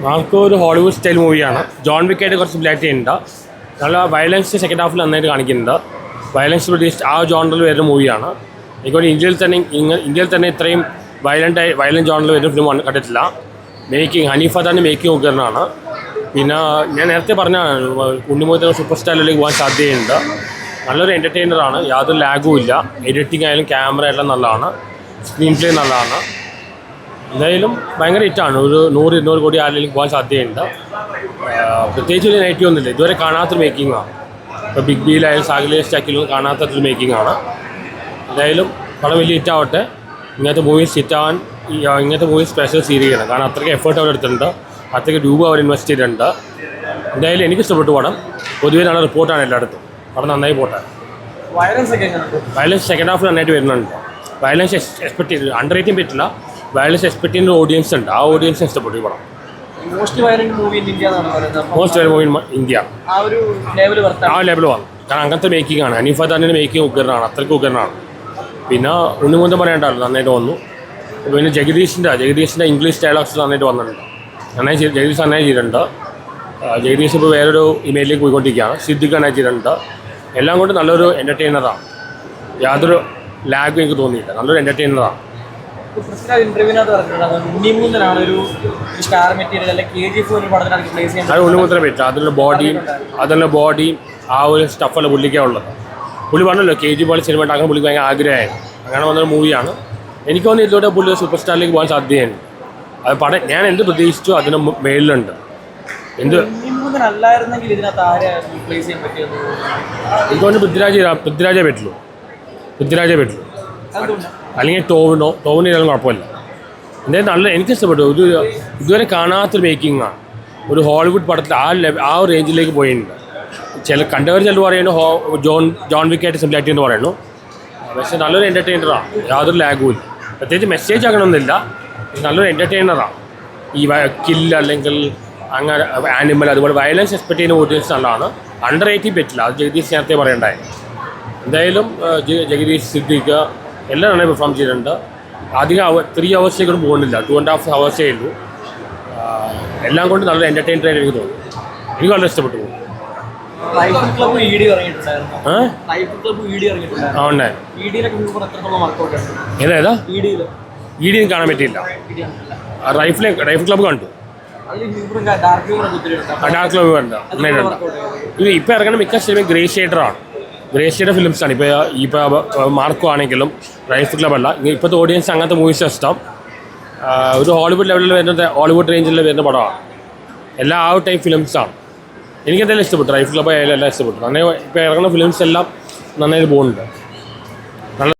Mark ഒരു Hollywood style മൂവിയാണ്. John വിക്കായിട്ട് കുറച്ച് സിമിലാരിറ്റി ഉണ്ട്. നല്ല വയലൻസ് സെക്കൻഡ് ഹാഫിൽ നന്നായിട്ട് കാണിക്കുന്നുണ്ട്. വയലൻസ് പ്രൊഡ്യൂസ്ഡ് ആ ജോണറിൽ വരുന്ന മൂവിയാണ്. എനിക്കൊണ്ട് ഇന്ത്യയിൽ തന്നെ ഇത്രയും വയലൻറ്റ് ജോണറിൽ വരുന്ന ഫിലിം കണ്ടിട്ടില്ല. ഹനീഫ് അദാൻ്റെ മേക്കിംഗ് ഉഗ്രനാണ്. പിന്നെ ഞാൻ നേരത്തെ പറഞ്ഞ ഉണ്ണിമുഖത്തിന് സൂപ്പർ സ്റ്റാറിലേക്ക് പോകാൻ സാധ്യതയുണ്ട്. നല്ലൊരു എൻ്റർടൈനറാണ്, യാതൊരു ലാഗും ഇല്ല. എഡിറ്റിംഗ് ആയാലും ക്യാമറ എല്ലാം നല്ലതാണ്, സ്ക്രീൻ പ്ലേ നല്ലതാണ്. എന്തായാലും ഭയങ്കര ഹിറ്റാണ്. ഒരു 100-200 കോടി ആരിലേക്ക് പോകാൻ സാധ്യതയുണ്ട്. പ്രത്യേകിച്ച് ഒരു നെഗറ്റീവ് ഒന്നുമില്ല. ഇതുവരെ കാണാത്തൊരു മേക്കിങ്ങാണ്. ഇപ്പോൾ ബിഗ് ബിയിലായാലും സാഗിലേ സ്റ്റാക്കിലും കാണാത്തൊരു മേക്കിങ്ങാണ്. എന്തായാലും പടം വലിയ ഹിറ്റാവട്ടെ. ഇങ്ങനത്തെ മൂവീസ് ഹിറ്റാവാൻ ഇങ്ങനത്തെ മൂവീസ് സ്പെഷ്യൽ സീരീസാണ്. കാരണം അത്രയ്ക്ക് എഫേർട്ട് അവർ എടുത്തിട്ടുണ്ട്, അത്രയ്ക്ക് രൂപ അവർ ഇൻവെസ്റ്റ് ചെയ്തിട്ടുണ്ട്. എന്തായാലും എനിക്ക് ഇഷ്ടപ്പെട്ടു പടം. പൊതുവേ നല്ല റിപ്പോർട്ടാണ് എല്ലായിടത്തും. പടം നന്നായി പോട്ടെ. വയലൻസ് സെക്കൻഡ് ഹാഫ് നന്നായിട്ട് വരുന്നുണ്ട്. വയലൻസ് എക്സ്പെക്ട് ചെയ്ത് അണ്ടർ റേറ്റിംഗ് പറ്റില്ല. വയലൻസ് എക്സ്പെക്ട് ചെയ്യുന്ന ഓഡിയൻസ് ഉണ്ട്. ആ ഓഡിയൻസിന് ഇഷ്ടപ്പെട്ടു ഈ പടം. Most violent movie in India ആ ലെവൽ വന്നു. കാരണം അങ്ങനത്തെ മേക്കിംഗ് ആണ്. ഹനീഫ് അദാൻ്റെ മേക്കിംഗ് ഉഗ്രനാണ്, അത്രയ്ക്ക് ഉഗ്രനാണ്. പിന്നെ ഉണ്ണിമുഖം പറയേണ്ടല്ലോ, നന്നായിട്ട് വന്നു. പിന്നെ ജഗദീഷിൻ്റെ ഇംഗ്ലീഷ് ഡയലോഗ്സ് നന്നായിട്ട് വന്നിട്ടുണ്ട്. ജഗദീഷ് നന്നായി ചെയ്തിട്ടുണ്ട്. ജഗദീഷ് ഇപ്പോൾ വേറൊരു ഇമേജിലേക്ക് പോയിക്കൊണ്ടിരിക്കുകയാണ്. സിദ്ദിഖ് നന്നായി ചെയ്തിട്ടുണ്ട്. എല്ലാം കൊണ്ട് നല്ലൊരു എൻ്റർടൈനറാണ്. യാതൊരു ലാഗും എനിക്ക് തോന്നിയില്ല. നല്ലൊരു എൻ്റർടൈനറാണ്. അത് ഉണ്ണിമുഖത്തിനെ പറ്റില്ല. അതിൻ്റെ ബോഡിയും ആ ഒരു സ്റ്റഫല്ല പുള്ളിക്കാണുള്ളത്. പുള്ളി പറഞ്ഞല്ലോ KG പോലെ സിനിമ ഉണ്ടാക്കാൻ പുള്ളിക്ക് ഭയങ്കര ആഗ്രഹമായിരുന്നു. അങ്ങനെ വന്നൊരു മൂവിയാണ്. എനിക്ക് തോന്നുന്നു ഇതിലൂടെ പുള്ളി സൂപ്പർ സ്റ്റാറിലേക്ക് പോകാൻ സാധ്യതയാണ്. അത് പടം ഞാൻ എന്ത് പ്രതീക്ഷിച്ചു അതിന് മേളിലുണ്ട്. എനിക്കൊന്ന് പൃഥ്വിരാജേ പറ്റുള്ളൂ. അല്ലെങ്കിൽ ടോവിന് ഇതാലും കുഴപ്പമില്ല. എന്തായാലും നല്ല എനിക്ക് ഇഷ്ടപ്പെട്ടു. ഇതുവരെ കാണാത്തൊരു മേക്കിങ്ങാണ്. ഒരു ഹോളിവുഡ് പടത്തിൽ ആ ഒരു റേഞ്ചിലേക്ക് പോയിട്ടുണ്ട്. കണ്ടവർ പറയുന്നു ജോൺ വിക്കായിട്ട് സിമിലാരിറ്റി എന്ന് പറയുന്നു. പക്ഷേ നല്ലൊരു എൻ്റർടൈനറാണ്, യാതൊരു ലാഗും ഇല്ല. പ്രത്യേകിച്ച് മെസ്സേജ് അങ്ങനെയൊന്നുമില്ല. നല്ലൊരു എൻ്റർടൈനറാണ്. ഈ കില്ല് അല്ലെങ്കിൽ അങ്ങനെ ആനിമൽ അതുപോലെ വയലൻസ് എക്സ്പെക്ട് ചെയ്യുന്ന ഓഡിയൻസ് നല്ലതാണ്. അണ്ടർ റേറ്റിംഗ് പറ്റില്ല. അത് ജഗദീഷ് നേരത്തെ പറയണ്ടായി. എന്തായാലും ജഗദീഷ്, സിദ്ദിഖ് എല്ലാം നന്നായി പെർഫോം ചെയ്തിട്ടുണ്ട്. അധികം 3 hours പോകുന്നില്ല, 2.5 hours ഉള്ളൂ. എല്ലാം കൊണ്ട് നല്ലൊരു എൻ്റർടൈനറായിട്ട് എനിക്ക് തോന്നുന്നു. എനിക്ക് വളരെ ഇഷ്ടപ്പെട്ടു പോകും. ഏതാ ഈഡിയും കാണാൻ പറ്റിയില്ല. റൈഫിൾ ക്ലബ്ബ് കണ്ടു. ഡാർക്ക് ക്ലബ്ബ് കണ്ടു. ഇത് ഇപ്പോൾ ഇറങ്ങുന്ന മിക്ക സിനിമയും ഗ്രേ ഷെയ്ഡർ ഫിലിംസാണ്. ഇപ്പോൾ മാർക്കോ ആണെങ്കിലും റൈഫിൾ ക്ലബ് അല്ല. ഇപ്പോഴത്തെ ഓഡിയൻസ് അങ്ങനത്തെ മൂവീസ് ഇഷ്ടം. ഒരു ഹോളിവുഡ് ലെവലിൽ വരുന്ന ഹോളിവുഡ് റേഞ്ചിൽ വരുന്ന പടമാണ്. എല്ലാ ആ ടൈപ്പ് ഫിലിംസാണ്. എനിക്കെന്തായാലും ഇഷ്ടപ്പെട്ടു. റൈഫിൾ ക്ലബ്ബ് ആയാലും എല്ലാം ഇഷ്ടപ്പെട്ടു. നന്നായി ഇപ്പോൾ ഇറങ്ങുന്ന ഫിലിംസ് എല്ലാം നന്നായിട്ട് പോകുന്നുണ്ട്.